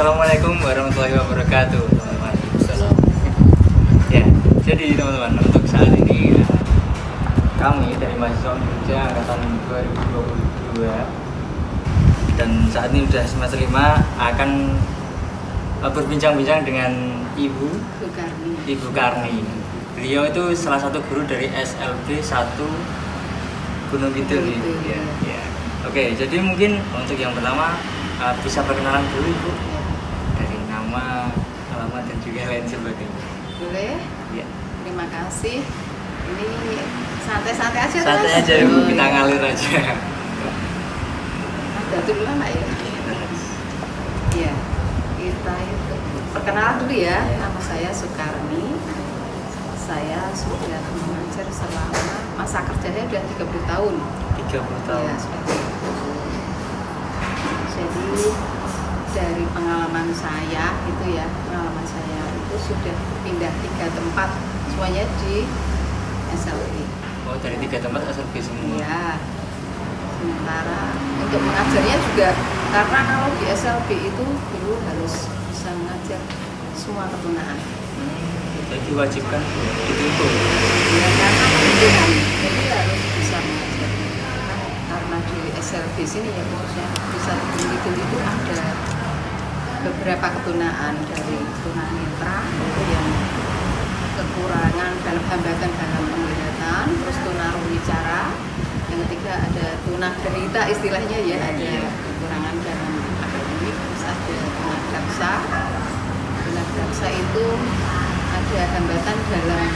Assalamualaikum warahmatullahi wabarakatuh, teman-teman. Ya, jadi teman-teman, untuk saat ini kami dari mahasiswa Jogja angkatan 2022 dan saat ini sudah semester 5 akan berbincang-bincang dengan Ibu Karni. Beliau itu salah satu guru dari SLB 1 Gunung Kidul. Ya. Oke, jadi mungkin untuk yang pertama bisa perkenalan dulu Ibu dari nama, alamat dan juga lain sebagainya. Boleh? Ya. Terima kasih. Ini santai-santai aja. Santai aja Ibu, kita ngalir aja. Ada dulu lah ya. Iya. Kita itu perkenalan dulu ya. Nama saya Sukarni. Saya sudah mengajar selama masa kerja saya sudah 30 tahun. 30 tahun. Ya, sudah. Jadi dari pengalaman saya itu sudah pindah 3 tempat, semuanya di SLB. Oh, dari 3 tempat SLB semua. Ya. Sementara untuk mengajarnya juga, karena kalau di SLB itu dulu harus bisa mengajar semua ketunaan. Jadi diwajibkan dituntut. Ya, karena pendidikan, jadi harus bisa mengajar. Karena di SLB sini ya khususnya bisa Gunung itu ada beberapa ketunaan, dari tunanetra itu yang kekurangan dalam hambatan dalam penglihatan, terus tunarunwicara, yang ketiga ada tunaderita istilahnya ya, ada kekurangan dalam akademik, terus ada tunadaksa. Tunadaksa itu ada hambatan dalam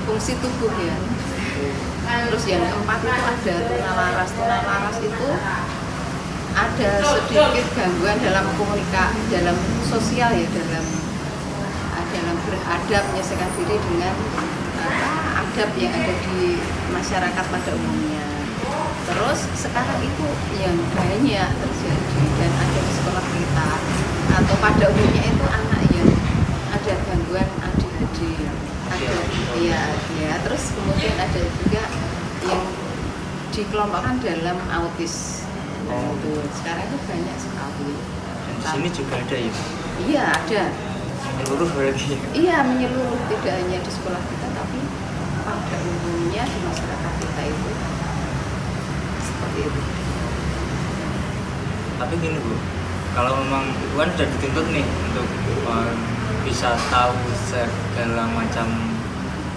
fungsi tubuh ya. Terus yang keempat itu ada tunalaras. Tunalaras itu ada sedikit gangguan dalam komunikasi, dalam sosial ya, dalam beradab, menyesuaikan diri dengan adab yang ada di masyarakat pada umumnya. Terus sekarang itu yang banyak terjadi dan ada di sekolah kita atau pada umumnya itu anak yang ada gangguan ADHD, ya. Terus kemudian ada juga yang dikelompokkan dalam autis. Itu sekarang itu banyak sekali. Dan di sini juga ada ya? Iya, ada. Menyeluruh berarti? Iya, menyeluruh, tidak hanya di sekolah kita tapi pada umumnya di masyarakat kita itu seperti itu. Tapi gini Bu, kalau memang Ibu kan sudah dituntut nih untuk bisa tahu segala macam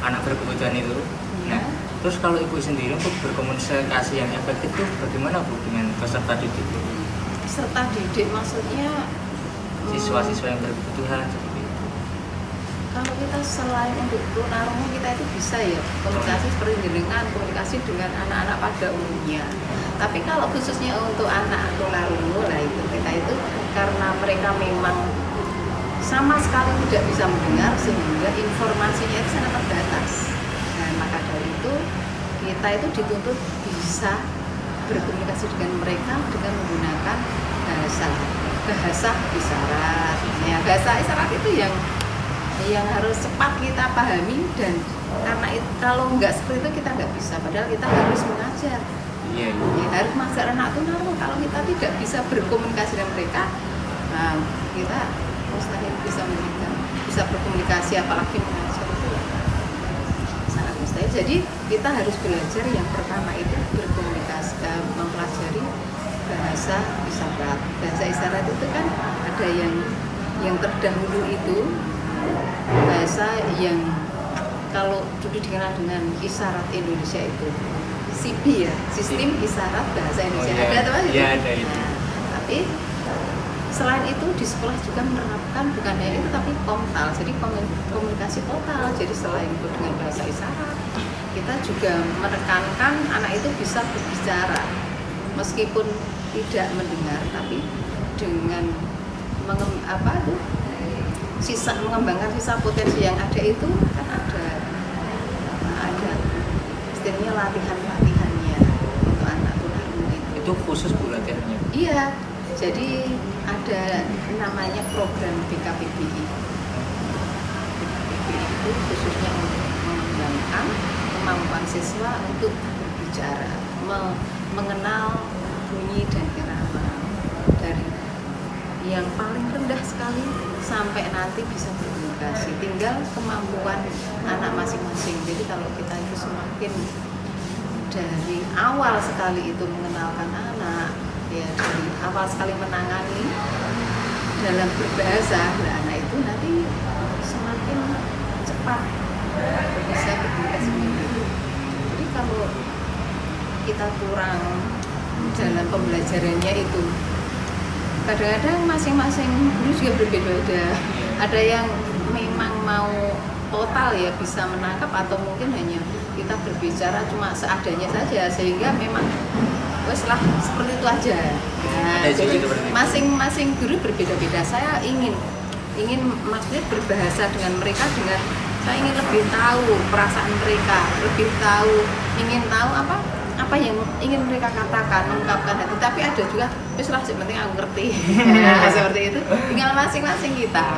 anak berkebutuhan itu. Ya. Nah, terus kalau Ibu sendiri untuk berkomunikasi yang efektif itu bagaimana Bu dengan peserta didik? Peserta didik maksudnya Siswa-siswa yang berkebutuhan seperti itu. kalau kita selain untuk tunarungu, kita itu bisa ya komunikasi seperti dengan komunikasi dengan anak-anak pada umumnya. Tapi kalau khususnya untuk anak tunarungu, nah itu kita itu karena mereka memang sama sekali tidak bisa mendengar sehingga informasinya itu sangat terbatas. Nah, maka dari itu kita itu dituntut bisa berkomunikasi dengan mereka dengan menggunakan bahasa isyarat. Ya, bahasa isyarat itu yang harus cepat kita pahami, dan karena itu, kalau nggak seperti itu kita nggak bisa. Padahal kita harus mengajar. Iya. Ya, harus mengajar anak tunarungu. Kalau kita tidak bisa berkomunikasi dengan mereka, nah, kita mustahil bisa berkomunikasi, apalagi mengajar itu sangat mustahil. Jadi kita harus belajar yang pertama itu berkomunikasi, mempelajari bahasa isyarat. Bahasa isyarat itu kan ada yang terdahulu itu bahasa yang kalau dulu dikenal dengan isyarat Indonesia itu SIBI ya, Sistem Isyarat Bahasa Indonesia. Oh, iya. Ada teman? Iya, ada itu. Nah, tapi selain itu di sekolah juga menerapkan bukan hanya itu tapi komtal, jadi komunikasi total. Jadi selain itu dengan bahasa isyarat, kita juga menekankan anak itu bisa berbicara meskipun tidak mendengar, tapi dengan mengembangkan sisa potensi yang ada itu kan ada istilahnya latihannya untuk anak tunarungu itu. Itu khusus Bu latihannya? Iya. Jadi ada namanya program BKPBI. BKPBI itu khususnya untuk mengembangkan kemampuan siswa untuk berbicara, mengenal bunyi dan irama dari yang paling rendah sekali sampai nanti bisa berkomunikasi. Tinggal kemampuan anak masing-masing. Jadi kalau kita itu semakin dari awal sekali itu mengenalkan anak, ya dari awal sekali menangani dalam berbahasa, nah anak itu nanti semakin cepat bisa berkomunikasi itu. Jadi kalau kita kurang dalam pembelajarannya itu, kadang-kadang masing-masing guru juga berbeda-beda. Ada yang memang mau total ya bisa menangkap, atau mungkin hanya kita berbicara cuma seadanya saja sehingga memang weslah seperti itu aja. Nah, jadi masing-masing guru berbeda-beda. Saya ingin maksudnya berbahasa dengan mereka, dengan saya ingin lebih tahu perasaan mereka, lebih tahu, ingin tahu apa yang ingin mereka katakan, mengungkapkan itu. Tapi ada juga weslah yang penting aku ngerti. Nah, seperti itu tinggal masing-masing kita.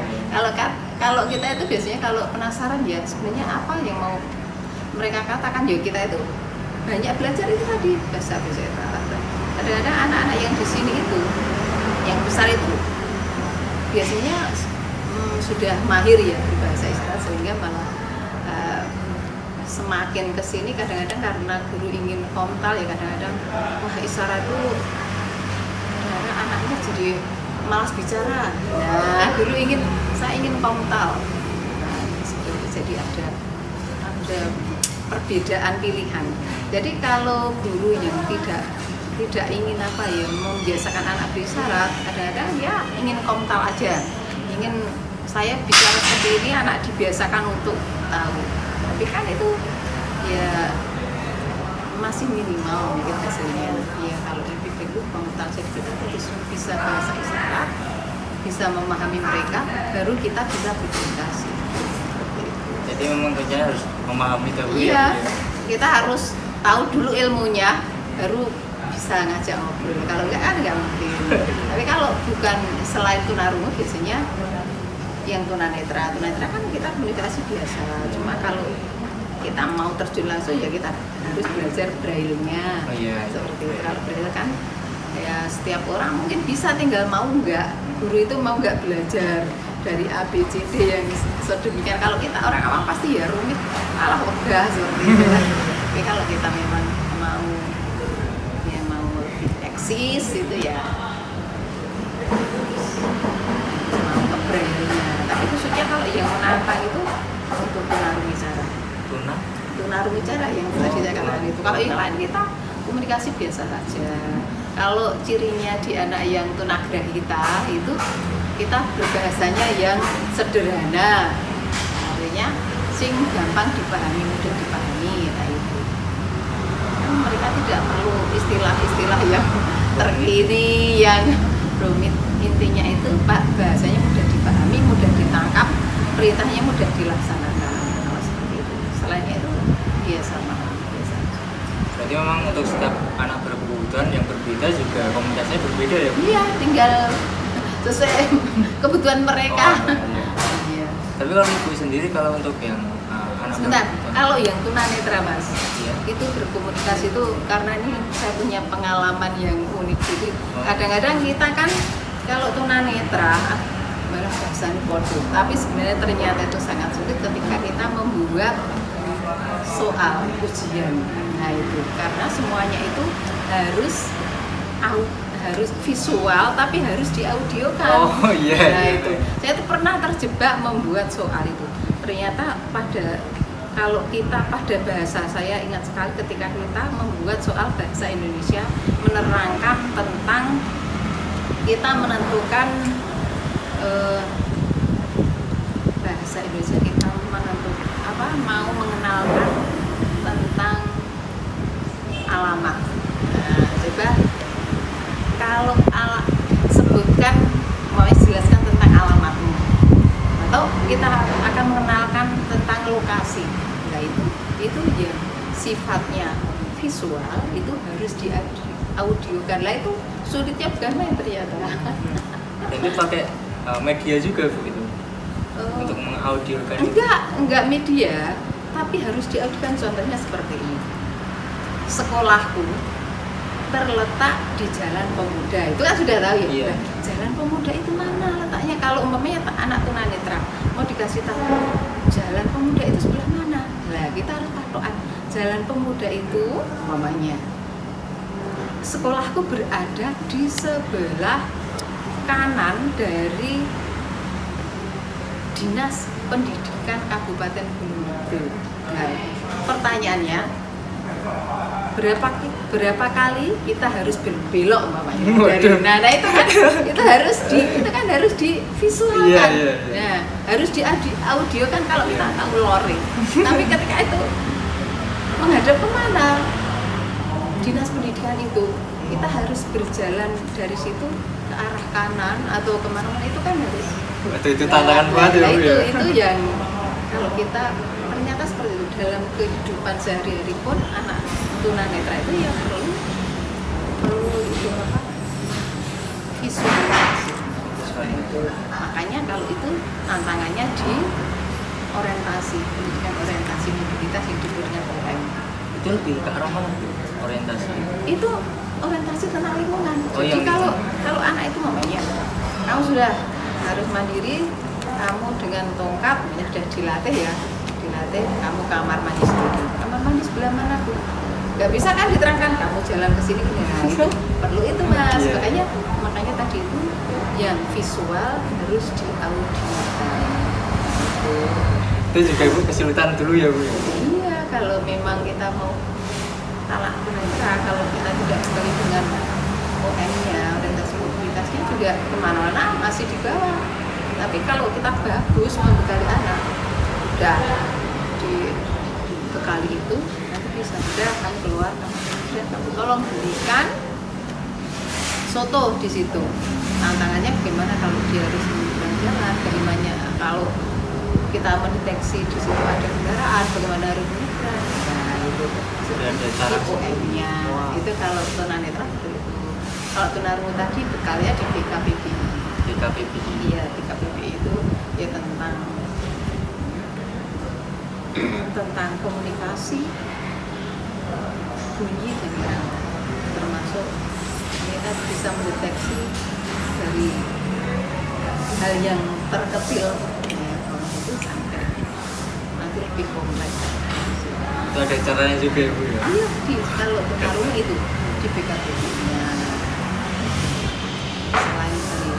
Kalau kita itu biasanya kalau penasaran ya sebenarnya apa yang mau mereka katakan, ya kita itu banyak belajar itu tadi bahasa isyarat. Kadang-kadang anak-anak yang di sini itu yang besar itu biasanya sudah mahir ya di bahasa isyarat, sehingga malah semakin kesini kadang-kadang karena guru ingin frontal ya, kadang-kadang wah isyarat itu kadang-kadang anaknya jadi malas bicara. Nah guru saya ingin frontal. Nah, jadi ada perbedaan pilihan. Jadi kalau guru yang tidak ingin membiasakan anak berisyarat, kadang-kadang ya ingin frontal aja, ingin saya bicara seperti ini, anak dibiasakan untuk tahu. Tapi kan itu ya masih minimal mungkin hasilnya. Ya kalau dipikir itu frontal, jadi kita harus bisa bahasa isyarat, bisa memahami mereka, baru kita bisa berkomunikasi. Jadi memang kerjanya harus memahami dahulu. Iya, kita harus tahu dulu ilmunya, baru bisa ngajak ngobrol. Kalau enggak kan nggak mungkin. Tapi kalau bukan selain tunarungu, biasanya yang tunanetra kan kita komunikasi biasa. Cuma kalau kita mau terjun langsung ya kita harus belajar braille-nya. Oh, iya. Seperti itu. Kalau braille kan ya setiap orang mungkin bisa, tinggal mau nggak. Guru itu mau nggak belajar dari A, B, C, D yang sedemikian. Kalau kita orang awam pasti ya rumit, malah wegah seperti itu. Tapi kalau kita memang mau lebih eksis itu ya mau ke braille-nya. Tapi khususnya kalau yang menantang itu untuk tunarungu bicara yang tadi saya katakan itu. Kalau yang lain kita komunikasi biasa saja. Kalau cirinya di anak yang tunagrahita itu kita berbahasanya yang sederhana, artinya sing gampang dipahami, mudah dipahami, nah itu. Mereka tidak perlu istilah-istilah yang terkini, yang rumit. Intinya itu bahasanya mudah dipahami, mudah ditangkap, perintahnya mudah dilaksanakan. Kalau seperti itu. Selainnya itu biasa. Berarti memang untuk setiap anak berkebutuhan yang berbeda juga komunikasinya berbeda ya? Iya, tinggal sesuai kebutuhan mereka. Iya. Tapi kalau ibu sendiri kalau untuk yang anak sebentar, kalau yang tunanetra Mas, iya, itu berkomunikasi itu karena ini saya punya pengalaman yang unik. Jadi kadang-kadang kita kan kalau tunanetra malah bahasanya bodoh, tapi sebenarnya ternyata itu sangat sulit ketika kita membuat soal ujian. Nah itu karena semuanya itu harus visual tapi harus diaudiokan. Oh iya. Nah itu saya tuh pernah terjebak membuat soal itu. Ternyata kalau kita pada bahasa, saya ingat sekali ketika kita membuat soal bahasa Indonesia, menerangkan tentang kita menentukan bahasa Indonesia, kita menentukan mau mengenalkan tentang alamat. Nah, coba kalau sebutkan, mau jelaskan tentang alamatmu, atau kita akan mengenalkan tentang lokasi. Nah itu ya sifatnya visual, itu harus diaudiokan. Lah itu sulitnya bukan main ternyata. Jadi pakai media juga Bu itu untuk mengaudiokan. Enggak media, tapi harus diaudiokan. Contohnya seperti ini. Sekolahku terletak di Jalan Pemuda. Itu kan sudah tahu ya. Iya. Nah, Jalan Pemuda itu mana letaknya? Kalau umpamanya anak tunanetra mau dikasih tahu Jalan Pemuda itu sebelah mana? Nah, kita harus patokan. Jalan Pemuda itu umpamanya sekolahku berada di sebelah kanan dari Dinas Pendidikan Kabupaten Gunung Kidul. Nah, pertanyaannya berapa kali kita harus belok umpamanya dari nah itu kan harus divisualkan. Iya. Nah, harus di audio kan kalau kita tahu lori. Tapi ketika itu menghadap kemana Dinas Pendidikan itu, kita harus berjalan dari situ ke arah kanan atau kemana-mana, itu kan harus Itu tantangan banget ya. Itu yang kalau kita ternyata seperti itu dalam kehidupan sehari-hari pun anak tunanetra itu ya perlu itu apa? Visualisasi. Makanya kalau itu tantangannya di orientasi, pendidikan orientasi mobilitas yang disebut dengan OM. Itu lebih ke arah mana tuh orientasi? Itu orientasi tentang lingkungan. Oh, Jadi yang kalau anak itu mamanya, kamu sudah harus mandiri, kamu dengan tongkat, sudah dilatih ya, kamu kamar mandi sendiri. Kamar mandi sebelah mana Bu? Gak bisa kan diterangkan, kamu jalan ke sini. Nah, itu perlu itu Mas. Yeah. Makanya tadi itu yang visual harus diaudiokan. Itu juga Ibu kesulitan dulu ya Bu. Iya, kalau memang kita mau talak tunanetra, kalau kita tidak kembali dengan OM-nya, orientasi mobilitasnya juga kemana-mana masih di bawah. Tapi kalau kita bagus membekali anak, udah dibekali itu, nanti bisa udah kamu keluar, kamu tolong belikan soto di situ. Tantangannya bagaimana kalau dia harus menyeberang jalan, bagaimana kalau kita mendeteksi di situ ada kendaraan, bagaimana harus menyeberang. Nah, itu sudah ada cara OM-nya. Itu kalau tunanetra itu. Kalau tunarungu tadi bekalnya di BKPB. Iya, BKPB itu ya tentang komunikasi, bunyi dan irama, termasuk kita bisa mendeteksi dari hal yang terkecil ya, itu sampai nanti lebih kompleks. Itu ada caranya juga ya Bu ya? Iya, kalau tunarungu itu di BKPB-nya. Selain dari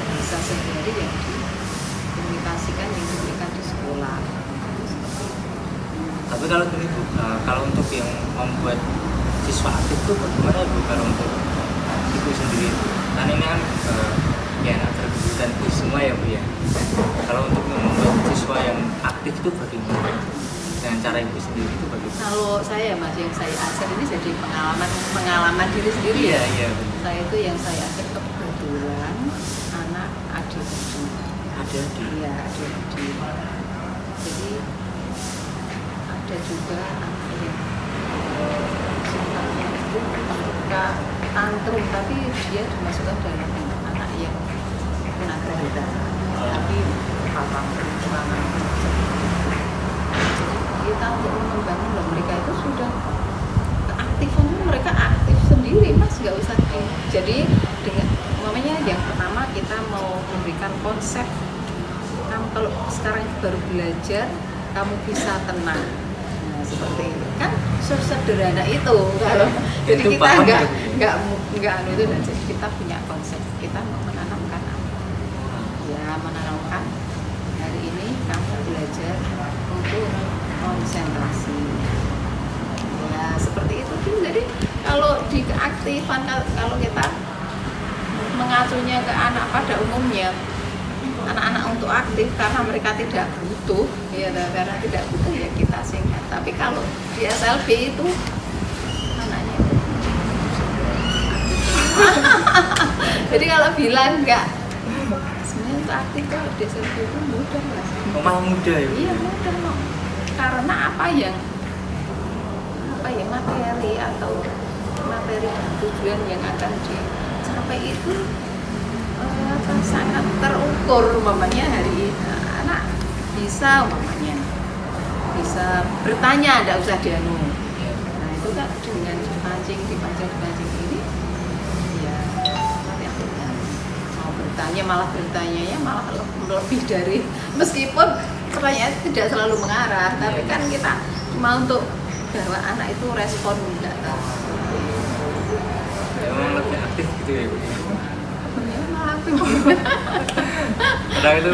bahasa sehari-hari yang dikomunikasikan, yang diberikan di sekolah. Tapi kalau ini Bu, kalau untuk yang membuat siswa aktif itu bagaimana Bu kalau untuk Ibu sendiri? Kan ini kan ya anak berkebutuhan khusus semua ya Bu ya. Kalau untuk membuat siswa yang aktif itu bagaimana? Dengan cara Ibu sendiri itu bagaimana? Kalau saya Mas, yang saya ajar ini jadi pengalaman diri sendiri ya. Iya. Saya itu yang saya ajar kebetulan anak adik. Iya, adik. Jadi ada juga anak yang sifatnya itu ketika tantrum, tapi dia dimasukkan dalam anak yang tunagrahita, tapi papa perjuangan. Kita untuk membangun loh, mereka itu sudah keaktifan, mereka aktif sendiri Mas, nggak usah jadi dengan namanya yang pertama kita mau memberikan konsep. Kamu kalau sekarang baru belajar, kamu bisa tenang. Nah, seperti itu kan sederhana itu kalau jadi itu kita nggak itu, dan jadi kita punya konsep, kita mau menanamkan apa ya, menanamkan hari ini kamu belajar untuk konsentrasi ya, seperti itu. Jadi kalau di keaktifan, kalau kita mengacunya ke anak pada umumnya, anak-anak untuk aktif karena mereka tidak butuh ya, karena tidak butuh ya kita singkat. Tapi kalau di SLB itu anaknya itu jadi kalau bilang enggak, sebenarnya untuk aktif kalau di SLB itu mudah Mas. Malah mudah ya? Iya mudah loh. Karena apa yang materi atau materi dan tujuan yang akan dicapai itu sangat terukur. Umpamanya hari ini anak bisa bisa bertanya, tidak usah dianu. Nah itu kita dengan dipancing ini ya mau bertanya ya malah lebih dari, meskipun pertanyaan tidak selalu mengarah, tapi kan kita cuma untuk bahwa anak itu respon enggak tahu. Emang lebih aktif gitu ya Bu? Ya malah aktif. Kadang itu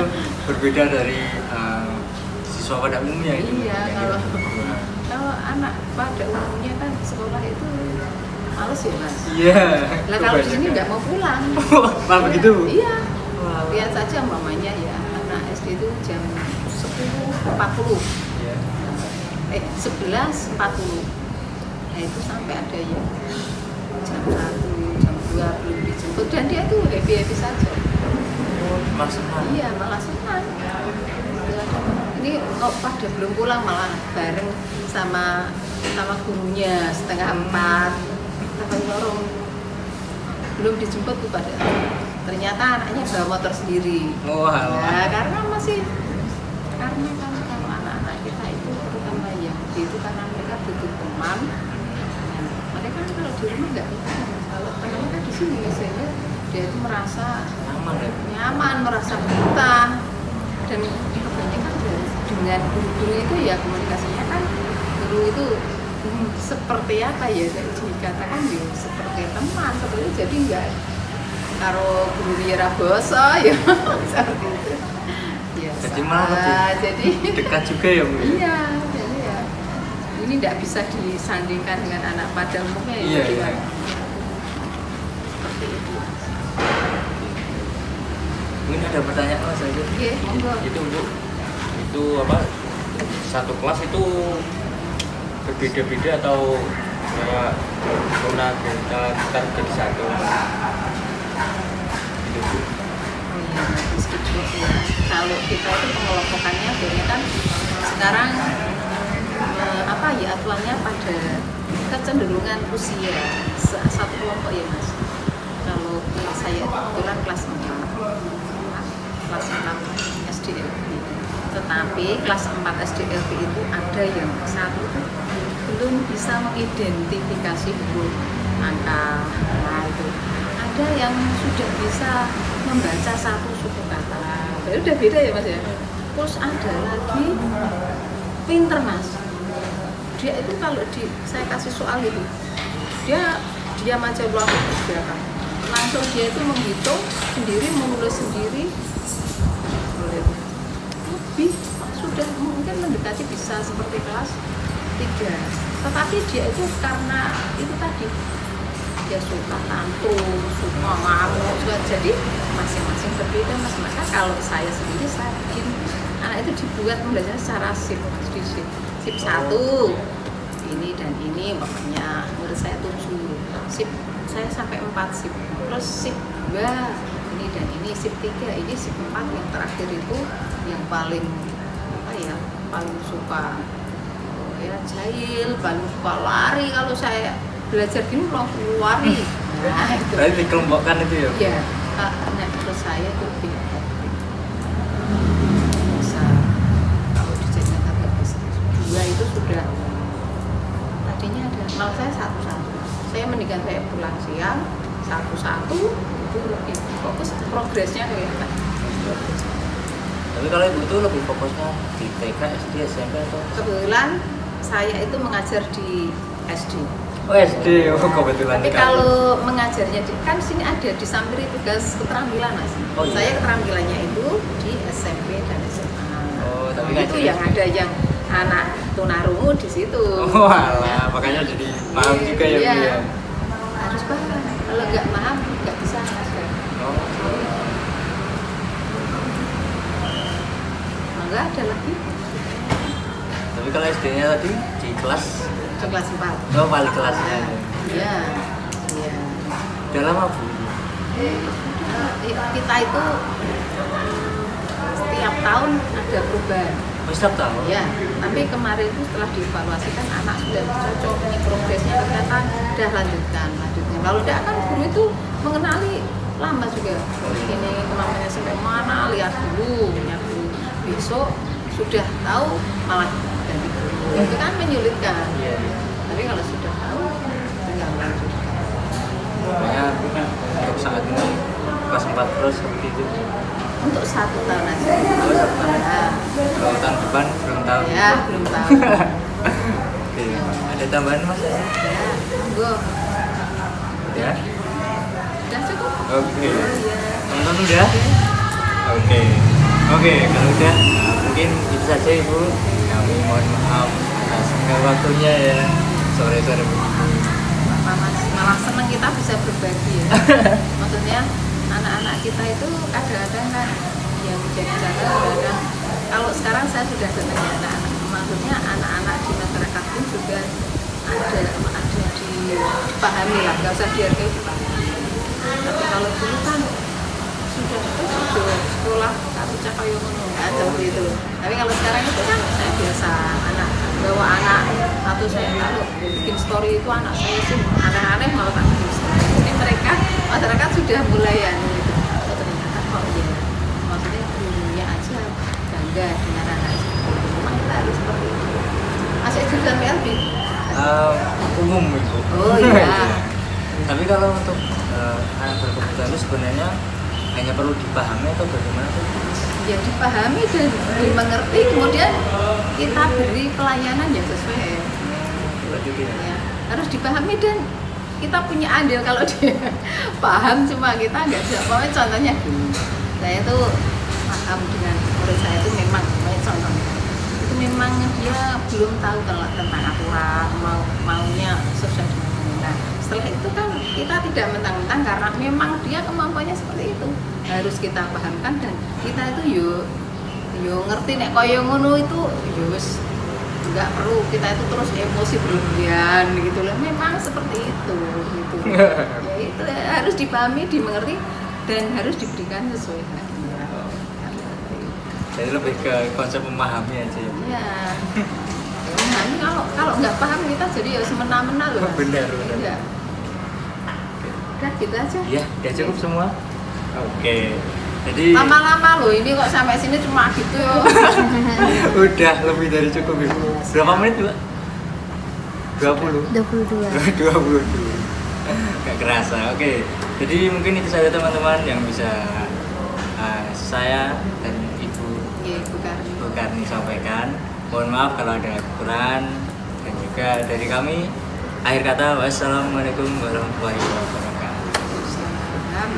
berbeda dari siswa pada umumnya itu. Iya, kalau anak pada umumnya kan sekolah itu males ya Mas. Iya. Lah kalau di sini nggak mau pulang. Malah begitu Bu? Iya. Wow. Lihat saja mamanya ya, anak SD itu jam 10.40. Iya. 11.40. Nah itu sampai ada yang jam 1, jam 2 belum dijemput dan dia tuh happy saja. Malah senang. Iya, malah senang. Ini kok pada belum pulang malah bareng sama gurunya 3:30 sampai lorong belum dijemput tuh pada. Ternyata anaknya bawa motor sendiri. Wah. Ya, karena kan kalau anak-anak kita itu terutama yang itu karena mereka butuh teman. Mereka kan kalau di rumah nggak bisa, kalau temannya kan di sini sehingga dia itu merasa nyaman, merasa betah, dan kebanyakan dengan guru-guru itu ya komunikasinya kan guru itu seperti apa ya, dikatakan ya seperti teman, seperti itu. Jadi enggak karo guru Wira Boso ya seperti itu. Ya, jadi malah jadi dekat juga ya Bu? Iya, jadi ya ini tidak bisa disandingkan dengan anak pada umumnya ya. Iya. Seperti itu. Mungkin ada pertanyaan Mas aja. Iya, monggo. Itu Bu, itu apa? Satu kelas itu berbeda-beda atau kayak pernah kita jadi satu? Itu Bu. Oh iya, meskipun ya. Kalau kita itu pengelompokannya biasanya kan sekarang apa ya aturannya pada kecenderungan usia satu kelompok ya Mas. Kalau saya kebetulan kelas 4 SDLB, tetapi kelas 4 SDLB itu ada yang satu belum bisa mengidentifikasi huruf angka, nah itu ada yang sudah bisa membaca satu suku kata, udah beda ya Mas ya. Terus ada lagi pinter Mas, dia itu kalau saya kasih soal itu dia diam aja ulang belakang, langsung dia itu menghitung sendiri, menulis sendiri, lebih sudah mungkin mendekati bisa seperti kelas 3. Tetapi dia itu karena itu tadi dia suka tantrum, suka ngamuk, jadi masing-masing berbeda Mas. Maka kalau saya sendiri saya bikin anak itu dibuat belajar secara sip 1 ini dan ini, makanya menurut saya 7 sip, saya sampai 4 sip, terus sip 2 ini dan ini, sip 3 ini, sip 4 yang terakhir itu yang paling apa ya, paling suka ya jahil, paling suka lari. Kalau saya belajar gini langsung lari. Nah itu berarti dikelompokkan itu ya? Iya, nah terus saya itu lebih bisa kalau dijadikan target bisa 2 itu sudah tadinya ada, malah saya 1-1. Saya mendingan saya pulang siang 1-1 itu lebih fokus, progresnya kelihatan. Tapi kalau Ibu itu lebih fokusnya di TK, SD, SMP atau? Kebetulan saya itu mengajar di SD. Oh SD, oh kebetulan. Tapi kalau mengajarnya kan sini ada disampiri tugas keterampilan Mas. Oh, iya. Saya keterampilannya itu di SMP dan SMA. Oh, tapi itu yang ada yang anak tunarungu di situ. Oh alah, makanya jadi paham juga ya Bu Iya. ya. Harus paham. Kalau nggak paham nggak bisa ngajar. Oh. Nggak ada lagi. Tapi kalau SD-nya tadi di kelas? Ke kelas 4. Oh, balik kelasnya. Iya. Iya. Udah lama Bu? Kita itu setiap tahun ada perubahan. Oh, setiap tahun? Ya, tapi kemarin itu setelah dievaluasi kan anak sudah cocok, ini progresnya kelihatan, udah lanjutkan. Kalau tidak kan guru itu mengenali lama juga. Ini kemampuannya sampai mana, lihat dulu. Besok sudah tahu malah ganti guru. Itu kan menyulitkan. Iya. Tapi kalau sudah tahu untuk saat ini kelas 4 terus seperti itu. Untuk 1 tahun aja. Oh, 1 tahun. Ya. Kalau tahun depan belum tahu. Ya, belum tahu. Oke, ada tambahan Mas? Ya, monggo. Ya. Udah cukup. Oke. Oh, iya. Teman-teman udah? Oke. Oke, kalau udah mungkin itu saja Ibu. Kami mohon maaf atas waktunya ya. Sore-sore begitu. Mas, malah seneng kita bisa berbagi ya. Maksudnya anak-anak kita itu kadang-kadang kan yang menjadi catatan kadang kalau sekarang saya sudah datang anak-anak, maksudnya anak-anak di masyarakat pun juga ada dipahami lah, nggak usah dihargai, dipahami. Tapi kalau dulu kan sudah sekolah satu cakayo ngono kan seperti itu. Tapi kalau sekarang itu kan saya biasa anak bawa anak atau saya kalau bikin story itu anak saya sih aneh-aneh malah tak bikin story. Jadi mereka masyarakat sudah mulai ya gitu. Oh, ternyata kok ya maksudnya dulunya aja bangga dengan anak seperti itu. Memang kita harus seperti itu. Masih jurusan PLB? Umum Ibu. Oh iya. Tapi kalau untuk anak berkebutuhan itu sebenarnya hanya perlu dipahami atau bagaimana tuh? Ya dipahami dan dimengerti, kemudian kita beri pelayanan yang sesuai. Berarti itu ya. Ya, harus dipahami dan kita punya andil kalau dia paham cuma kita nggak bisa. Pokoknya contohnya gini, saya tuh paham dengan murid saya itu memang contohnya itu memang dia belum tahu tentang aturan maunya sesuai dengan pemerintah. Setelah itu kan kita tidak mentang-mentang karena memang dia kemampuannya seperti itu harus kita pahamkan dan kita itu yo ngerti nek koyo ngono itu yo wis nggak perlu kita itu terus emosi berlebihan gitu loh, memang seperti itu gitu. Ya itu harus dipahami, dimengerti dan harus diberikan sesuai haknya. Jadi lebih ke konsep memahami aja ya. Ya. Memahami kalau nggak paham kita jadi ya semena-mena loh. Mas. Benar. Ya. Udah gitu aja. Iya, udah cukup semua. Oke. Jadi Lama-lama loh ini kok sampai sini cuma gitu yo. udah lebih dari cukup Ibu. Berapa menit, Bu? 20. 22. 22. Gak kerasa. Oke. Jadi mungkin itu saja teman-teman yang bisa saya dan Ibu Iya, bukan. Ibu Karni sampaikan. Mohon maaf kalau ada kekurangan dan juga dari kami akhir kata wassalamualaikum warahmatullahi wabarakatuh. Salam.